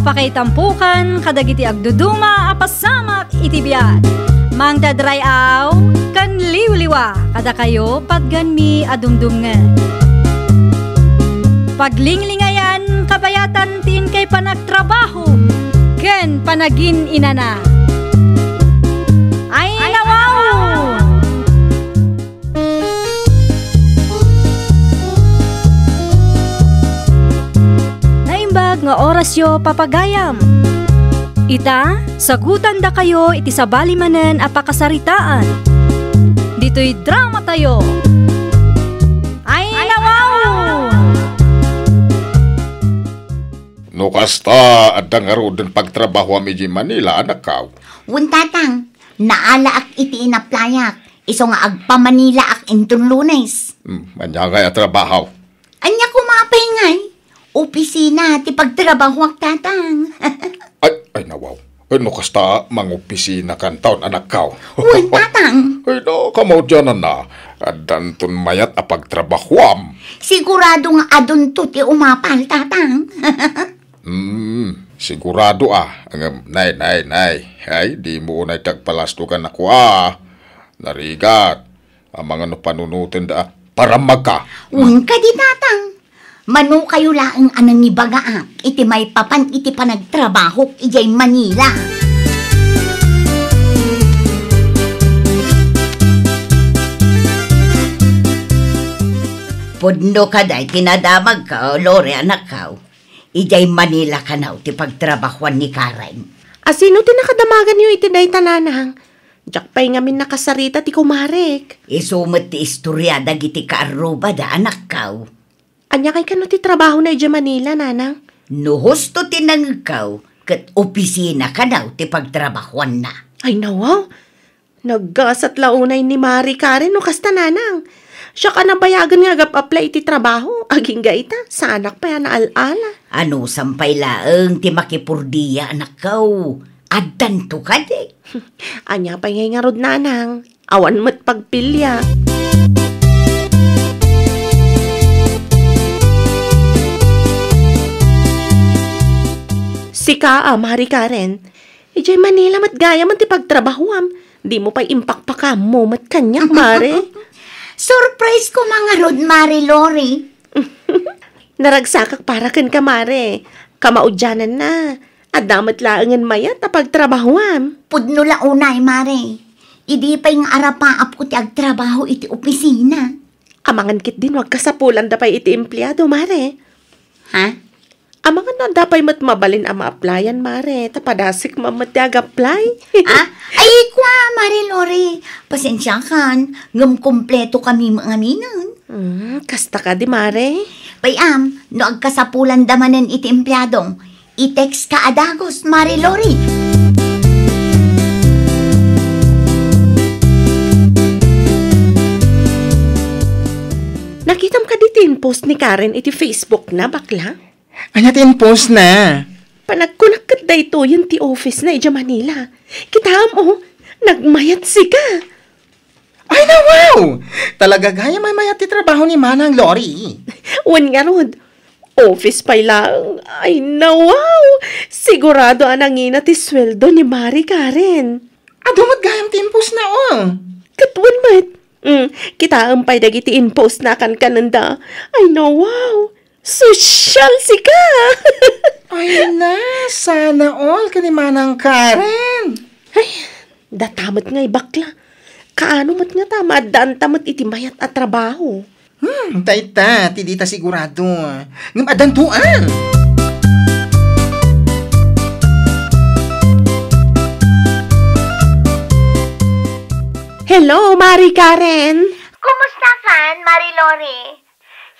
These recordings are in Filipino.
apakaitampukan kadagiti agduduma apasamak iti biag. Mangdadrayaw kan liwliwa kada kayo patganmi adumdumngan. Paglinglingayan kabayatan tin kay panagtrabaho ken panagin inana. Ay nawaw! Naimbag nga oras yo papagayam. Ita, sagutan da kayo iti sabali manen apakasaritaan. Dito'y drama tayo. Ay nawaw! No kasta adang arudan pagtrabaho ami di Manila anak kaw. Wuntatang, naala ak iti inaplayak. Iso nga agpa Manila ak intun Lunes. Manyagay at trabaho. Anya ko mapahingay. Opisina ti pagtrabaho ak tatang. Ay nawaw. No kasta mangopisina kan taon anak kaw. Wuntatang. Ay no, kamaw dyan na. Adan tun mayat apagtrabahoam. Sigurado nga adun to ti umapal tatang. Sigurado Nay. Ay, di mo unay tagpalastukan ako Narigat. Ang mga no panunutin da para magka. Uwan ka di tatang. Manu kayo laang anang ni bagaak. Iti may papan iti panagtrabaho ijay Manila. Pudno ka day tinadamag ka, Lore anak ka. Ijay Manila ka na ti pagtrabahuan ni Karen. Asino ti nakadamagan niyo iti day tananang? Diyak pa'y ngamin nakasarita ti kumarek. Isumot ti istorya dagiti kaaruba da anak ka. Anya kay kano ti trabaho na iti Manila, nanang? No husto tinangkaw, kat opisina ka na ti pagtrabahuan na. Ay nawaw, naggasat launay ni Mari Karen no kasta nanang. Siya ka nabayagan nga agap-apply iti trabaho, aging gaita, sa anak pa yan ala. Ano sampay laeng ti makipurdiya anak kaw, addan to ka de. Anya pa ngay nga rod nanang, awan mo't pagpilya. Sika Mari Karen, ijay Manila mat gaya man ti pagtrabahuam. Di mo pa'y impakpakam mo mat kanyak, Mare. Surprise ko mga rod, Mari Lori. Naragsakak para ken ka, Mare. Kamaudyanan na. At damat laangan mayat na pagtrabahuam. Pudno launay, Mare. Idi pa yung arapaap ko ti agtrabaho iti opisina. Amangan kit din wag kasapulan da pa'y iti empleyado, Mare. Ha? Amangan na dapay mat mabalin ang ma-applyan, Mare. Tapadasik mamatiyag apply. Ay, kwa, Mari Lori. Pasensya kan, ngam kompleto kami mga minan. Kasta ka di, Mare. Payam, no agkasapulan damanan iti empleyadong, i-text ka adagos, Mari Lori. Nakitam ka ditin post ni Karen iti Facebook na, bakla? Anyatin post na. Panagkunakad da ito yung ti office na ija Manila. Kitam nagmayat si ka. Ay na wow! Talaga gaya may mayat ti trabaho ni Manang Lori. Wan nga rod, office pa lang. Ay na wow! Sigurado anangina ti sweldo ni Mari Karen. Adumot gayam ti post na Katwan mat. Kita ampay dagiti in-post na kan kananda. Ay na wow! Social si ka! Ay na, sana all ka ni Manang Karen. Ay, datamat nga bakla. Kaano mat nga tama, daan tamat iti mayat at trabaho. Taita, tidita sigurado. Ngam adantuan. Hello, Mari Karen. Kumusta kan, Mari Lori?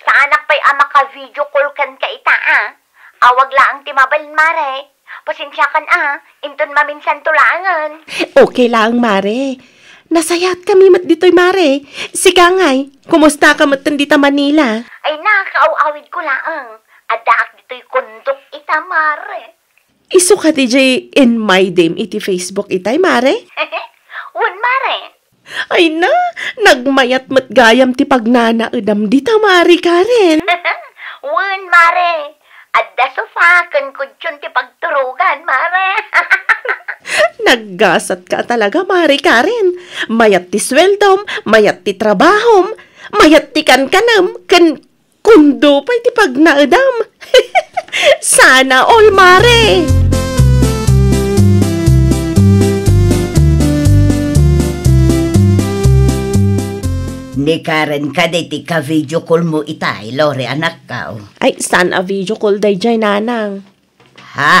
Sa anak pa'y ama ka video call kan ka ita, Awag laang timabalin, Mare. Pasensya kan, Inton maminsan tulangan. Okay lang, Mare. Nasayat kami mat dito'y, Mare. Sika ngay, kumusta ka mat dita Manila? Ay na, kaawawid ko laang. Adaak dito'y kundok ita, Mare. Isu ka DJ in my dim iti Facebook itay, Mare? Wan, Mare. Ay na, nagmayat mat gayam ti pagnana edam dita, Mari Karen. Wan, Mare. Adda sofa, kan kutsyon ti pagturugan, mare. Naggasat ka talaga, Mari Karen. Mayat ti sweldom, mayat ti trabahom, mayat ti kankanam, kan kundo pa iti pagnaadam. Sana all, Mare. Ni Karen ka ti ka-video call mo itay, Lori, anak ka. Ay, saan a video call day jay, nanang? Ha?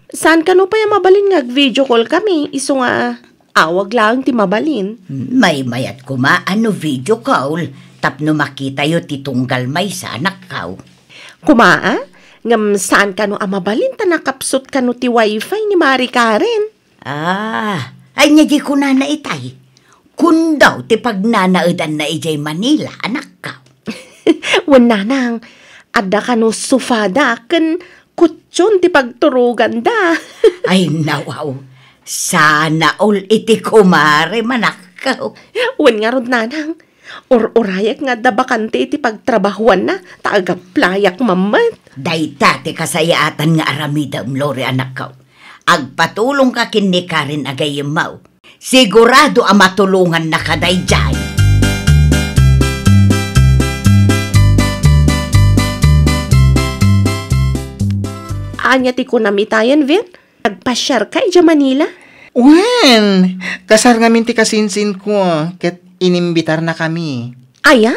Saan ka no pa yung mabalin nga video call kami? Iso nga, awag lang ti mabalin. May mayat ko ano video call. Tapno makita yo ti tunggal may sa anak ka. Kumaa? Ngam saan ka no mabalin ta nakapsot ka no ti wifi ni Mari Karen? Ay niya di ko na itay. Kun daw ti pagnanaudan na ijay Manila, anak ka. Wan nanang, adda ka no sufada, kan kutsyon ti pagturugan da. Ay nawaw, sana all iti kumare manak ka. Wan nga rod nanang, urayak nga da bakante iti pagtrabahuan na, taagaplayak mamat. Dayta ti kasayaatan nga aramidam, Lori, anak ka. Agpatulong ka kin ni Karen agayim mau. Sigurado ang matulungan na kaday dyan. Anya ti ko namitayan, Vin? Nagpasyar ka ija Manila? Wen, kasar ngamin ti kasinsin ko, ket inimbitar na kami. Aya?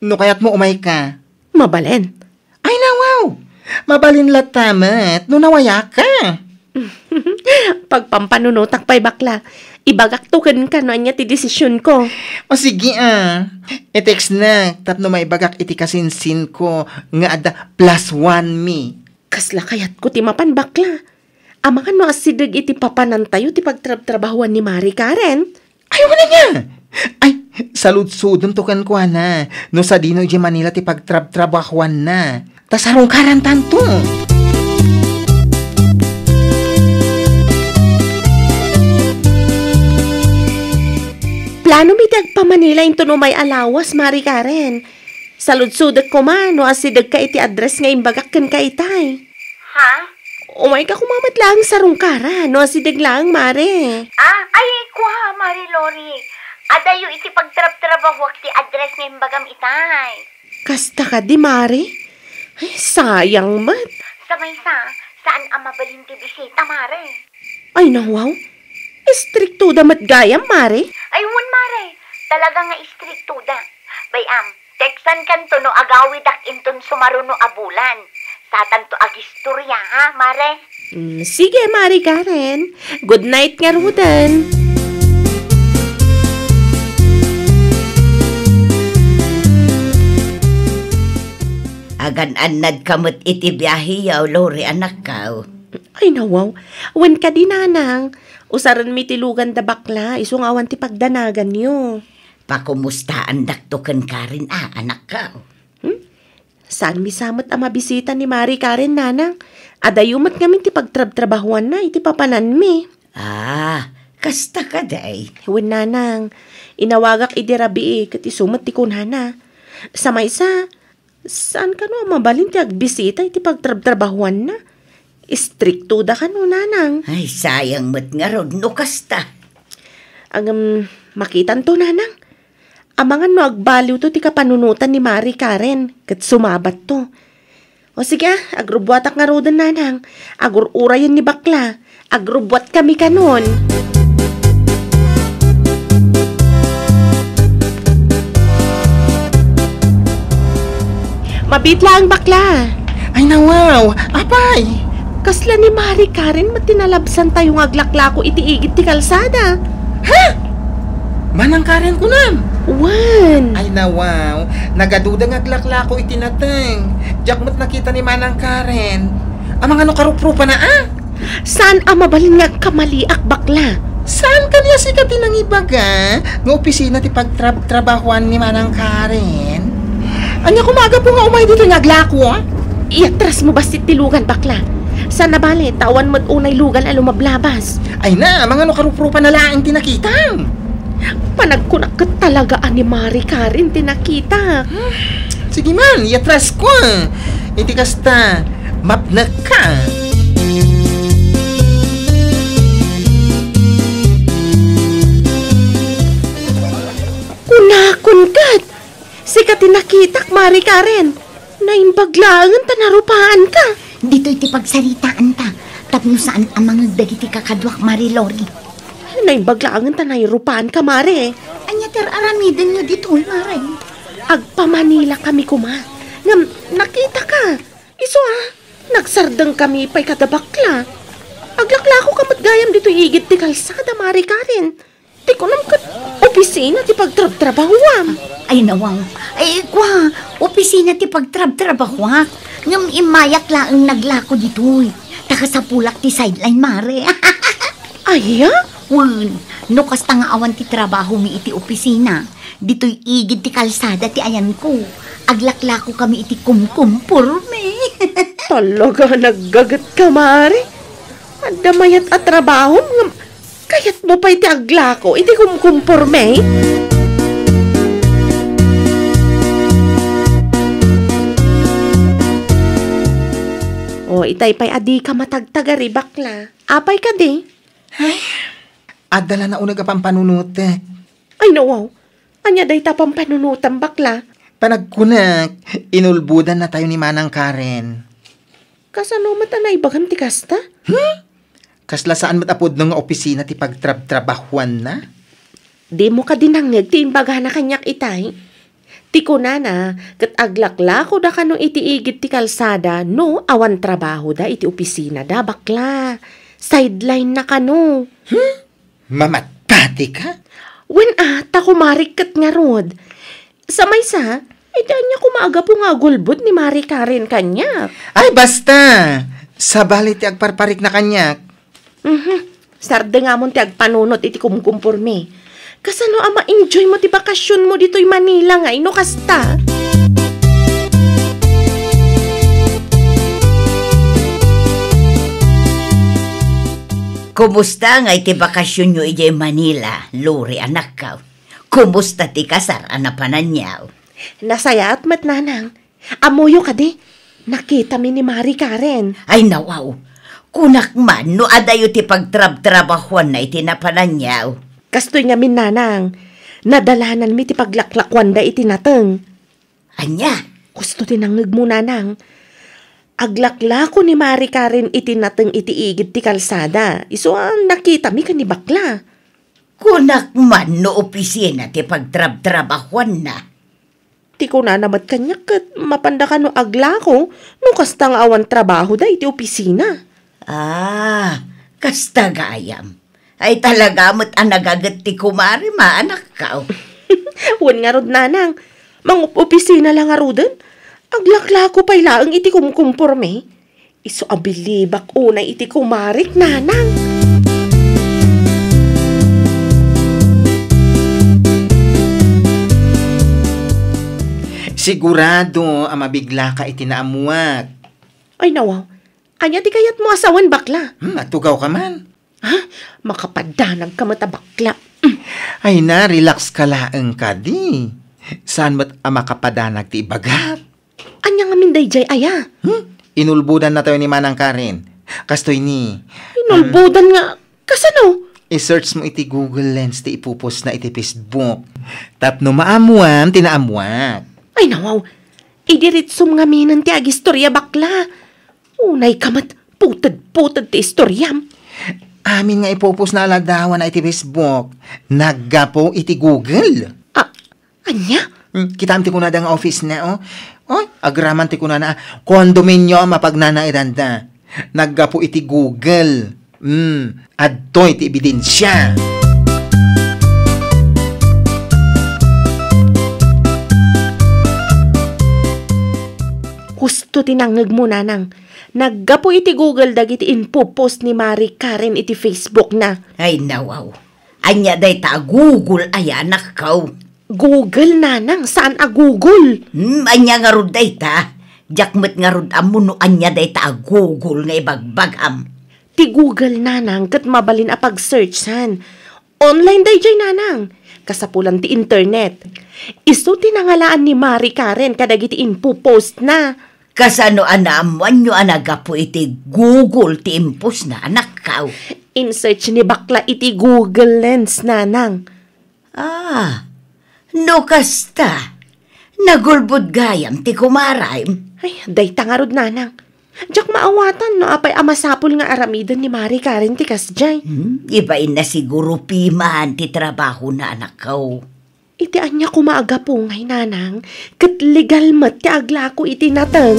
No kayat mo umay ka? Mabalen. Ay nawaw, mabalin latamat, no nawaya ka. Pagpampanunutak pa'y bakla, ibagaktukan ka no anya ti desisyon ko. O sige i-text na, tapno maibagak iti kasinsin ko, nga ada +1 me. Kasla kayat ko ti mapan bakla. Amakan no asidag iti papanan tayo ti pagtrabahuan ni Mari Karen. Ay, wala niya. Ay, salud-sudom tukan ko na, no sa dino di Manila ti pagtrabahuan na. Tasarong karan tanto. Plano mi pa Manila into no may alawas, Mari Karen. Salud-sudak ko man, no asidag ka iti address nga imbagakkan ka itay. Ha? Umay ka kumamat lang sa rungkara, no asidag lang, Mare. Ay, kuha, Mari Lori. Adayo iti pagtrab-trabawak ti address nga imbagam itay. Kasta ka di, Mare? Ay, sayang mat. Samaysa, saan ang mabalin ti bisita, Mare? Ay, nawaw. Istrikto damat gayam, Mare. Ayun, Mare. Talaga nga istriktuda. Bayam, teksan kanto no agawidak inton sumaruno abulan. Satan to agistorya, ha, Mare? Sige, Mari Karen. Good night nga rudan. Agan-anad kamot iti biyahe yaw, Lori, anak ka. Ay, nawaw. Wen ka di, nanang. Usaran mi tilugan da bakla, isungawan ti pagdanagan niyo. Pakumustaan daktoken Karen, anak ka. Saan mi samot ang mabisita ni Mari Karen, nanang? Adayumat ngamin ti pagtrabahuan na, iti papanan mi. Kasta ka day. Wen, nanang, inawagak idirabi kat isumat ti kunhana. Sa maysa, saan ka no mabalin ti agbisita iti pagtrabahuan na? Istrikto da ka no, nanang. Ay, sayang mo't nga rod, no kasta. Ang makitan to, nanang. Amangan no agbaliw to ti kapanunutan ni Mari Karen, kat sumabat to. O sige, agrubwatak nga rodan, nanang. Agurura yun ni bakla. Agrubwat kami kanon. Mabit lang, bakla. Ay nawaw, apay. Kasla ni Mari Karen matinalabsan tayong aglaklako iti igit ti kalsada. Ha? Manang Karen ko nam. Wan. Ay nawaw, nagaduda nga glaklako itinateng. Jakmat nakita ni Manang Karen. Amang ano karuprupa na Saan mabalin nga kamaliak, bakla? Saan kanya sikat tinang ibaga? Nga opisina ti pagtrabahuan ni Manang Karen. Anya kumaga po nga umay dito nga glako Iatras mo ba si tilugan, bakla? Saan na bali, tawan mo't unay lugan ang lumablabas. Ay na, mga no karuprupa na laing tinakita. Panagkunak ka talaga ni Mari Karen tinakita. Sige man, iatras ko. Iti kasta, Mapnak ka. Kunakon kat. Sikat tinakitak, Mari Karen. Naimbaglaangan ta narupaan ka. Dito'y ti pagsaritaan ta. Tapno saan ang mga dagiti kakadwak, Mari Lori. Naimbaglaangan ta nairupaan ka, Mari. Anya ter aramiden nyo dito'y, Mari. Agpa Manila kami kuma. Ngam, nakita ka. Iso nagsardang kami pa'y kadabakla. Aglaklako kamat gayam dito igit ti kalsada, Mari Karen. Ti kunam kat opisina ti pagtrab-trabawam. Ay nawaw. Ay kwa, opisina ti pagtrab-trabahwak. Ngam imayak laang naglako dito'y. Taka sa pulak ti sideline, Mari. Aya? Wan, no kasta nga awan ti trabaho mi iti opisina. Dito'y igid ti kalsada ti ayan ko. Aglaklako kami iti kumkumpurme. Talaga naggagat ka, Mari. Adamayat at trabaho, kayat mo pa iti aglako, iti kumkumpurme. O, itay pa'y adi ka matagtagari, bakla. Apay ka di. Adala na unag apang panunutek. Ay, nawaw. Anya day tapang panunutan, bakla. Panagkunak, inulbudan na tayo ni Manang Karen. Kasano matanay bagam ti kasta? Kasla saan matapod ng opisina ti pagtrab-trabahuan na? Di mo ka dinangnig ti imbaga na kanyak itay. Ti kunana, kat aglaklako da kanong itiigit ti kalsada, no, awan trabaho da iti opisina da, bakla. Sideline na kano. Mamatati ka? When takumarik kat nga rod. Sa maysa, dahil niya kumaga po nga gulbot ni Mari Karen kanyak. Ay, basta! Sa balit ti agparparik na kanyak. Sarda nga mo ti agpanunot iti kumkumpurme. Kasano ama enjoy mo ti bakasyon mo dito'y Manila nga, ino kasta? Kumusta nga iti bakasyon nyo ijay Manila, Lori anak ka? Kumusta ti kasar anapanan niyaw? Nasaya at matnanang. Amuyo ka di. Nakita mi ni Mari Karen. Ay nawaw, kunak man no adayo ti pagtrab-trabahuan na iti napanan niyaw. Kastoy nga minanang. Nadalanan mi ti paglaklakwan da iti nateng. Anya? Gusto tinangig mo nanang. Aglaklako ni Mari Karen iti nateng iti igid ti kalsada. Iso nakita mi ka ni bakla. Kunak man no opisina ti pagtrab-trabahuan na. Ti ko na namat kanyak kat mapanda ka no aglako no kasta nga awan trabaho da iti opisina. Kasta gayam. Ay talaga mo't nagagat ti kumari anak ka. Wan nga rod nanang. Opisina lang nga rodan. Aglaklako pa'y laang iti kumkumpurme. Iso abilibak unay iti kumarik nanang. Sigurado ang mabigla ka itinaamuat. Ay nawaw. Anya ti kayat mo asawan bakla. Natugaw ka man. Makapadanag ka mata bakla. Ay na, relax ka laang ka di. Saan mo't makapadanag ti ibagat? Anya nga minday jay aya. Inulbudan na tayo ni Manang Karen. Kastoy ni. Inulbudan nga. Kasano? I-search mo iti Google Lens ti ipupos na iti Facebook. Tapno maamuam, tinaamuat. Ay nawaw. Idiritsum nga minan ti agistorya bakla. Unay kamat. Putad ti istoryam. Amin nga ipupos na alagdawan na iti Facebook. Naggapo iti Google. Anya? Kitam ti kuna da nga office na, agraman ti kuna na kondominyo mapagnanairanda. Naggapo iti Google. Adtoy ti ebidensya. Gusto tinangag mo nanang. Naggapo iti Google dagiti info post ni Mari Karen iti Facebook na. Ay nawaw. Anya day ta Google ay anak ka. Google nanang? Saan Google? Anya nga rod day ta. Jakmet nga rod amuno anya day ta Google nga ibagbagam. Ti Google nanang kat mabalin a pag-searchan. Online day jay nanang. Kasapulan ti internet. Iso tinangalaan ni Mari Karen kadagiti info post na. Kasano anaamuan nyo anagapo iti Google ti impos na anak kao. In search ni bakla iti Google Lens, nanang. No kasta. Nagulbod gayam ti kumarayam. Ay, day tangarod, nanang. Diyak maawatan no apay amasapol nga aramidan ni Mari Karen ti kasjay. Ibain na siguro pimahan ti trabaho na anak kao. Iti anya kumaaga po ngay, nanang. Kat legal mat ti agla ko iti natang.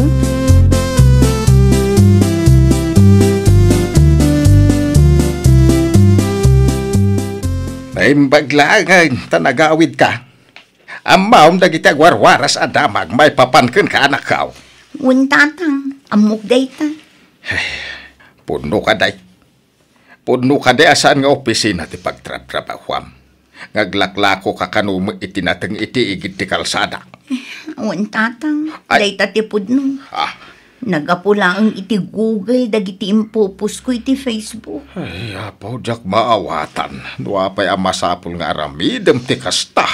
Naimbag lang, tanagawid ka. Amaw dagiti agwarwaras adamag may papanken ka anak kao. Tatang, amok day ta. Puno ka day. Puno ka day asaan nga opisina ti pagtratrabahwam. Ngaglaklako ka kanum itinateng iti igit ti kalsada. Tatang, Ay. day ta ti pudno. Nagapula ang iti Google dagiti impupus ko iti Facebook. Ay, apaw jak maawatan. Nuapay amasapol nga aramidem ti kasta.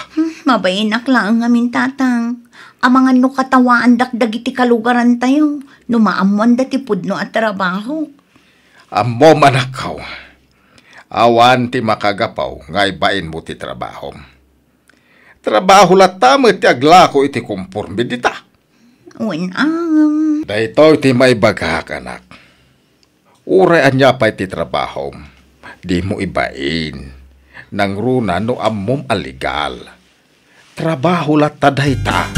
Mabayinak lang ang amin tatang. Amangan no katawaan dagiti kalugaran tayo. Numaamuan dati pudno at trabaho. Amo manakaw. Awan ti makagapaw ngay bain mo ti trabaho. Trabaho latam ti aglako iti kumpurmidita. Dahito iti may bagak anak. Uray anya pa iti trabaho. Di mo ibain. Nang runa no ammom aligal. Trabaho lataday ta.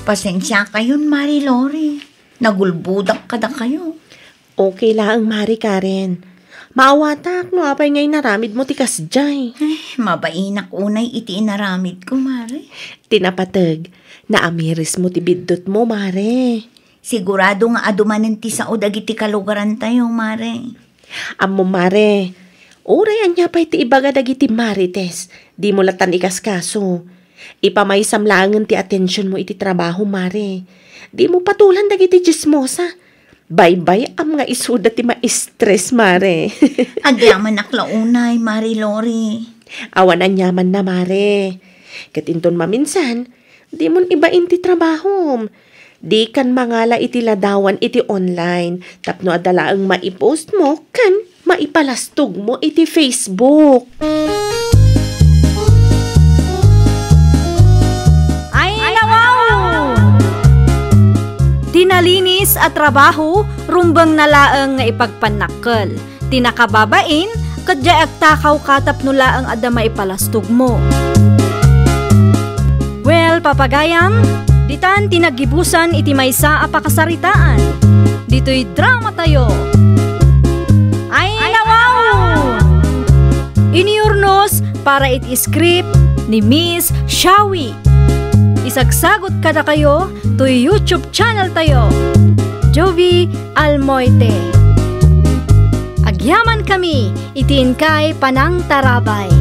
Pasensya kayon, Mari Lori. Nagulbudak kada kayo. Okay lang, Mari Karen. Maawatak no apay ngay naramid mo ti kasjay. Mabainak unay iti inaramid ko, Mari. Tinapatag na amiris mo ti biddot mo, Mare. Sigurado nga adumanan ti sao dagiti kalugaran tayo, Mari. Amo, Mare. Uray anya pa iti ibaga dagiti Marites. Di mo latan ikaskaso. Ipamaysam langan ti atensyon mo iti trabaho, Mare. Di mo patulan dagiti chismosa. Bye-bye am nga isuda ti ma-stress, Mare. Agyaman aklaunay, Mari Lori. Awan anyaman na, Mare. Katinton maminsan, di mon ibain ti trabaho. Di kan mangala iti ladawan iti online. Tapno adala ang maipost mo, kan maipalastog mo iti Facebook. Tinalinis at trabaho, rumbang nalaang nga ipagpanakkel. Tinakababain, kadya agtakaw katap nula ang adama ipalastog mo. Well, papagayam, ditan tinagibusan iti maysa a pakasaritaan. Dito'y drama tayo. Ay nawaw! Iniurnos para iti script ni Miss Shawi. Isagsagot kada kayo to YouTube channel tayo, Jovi Almoite. Agyaman kami, itiin kay Panang Tarabay.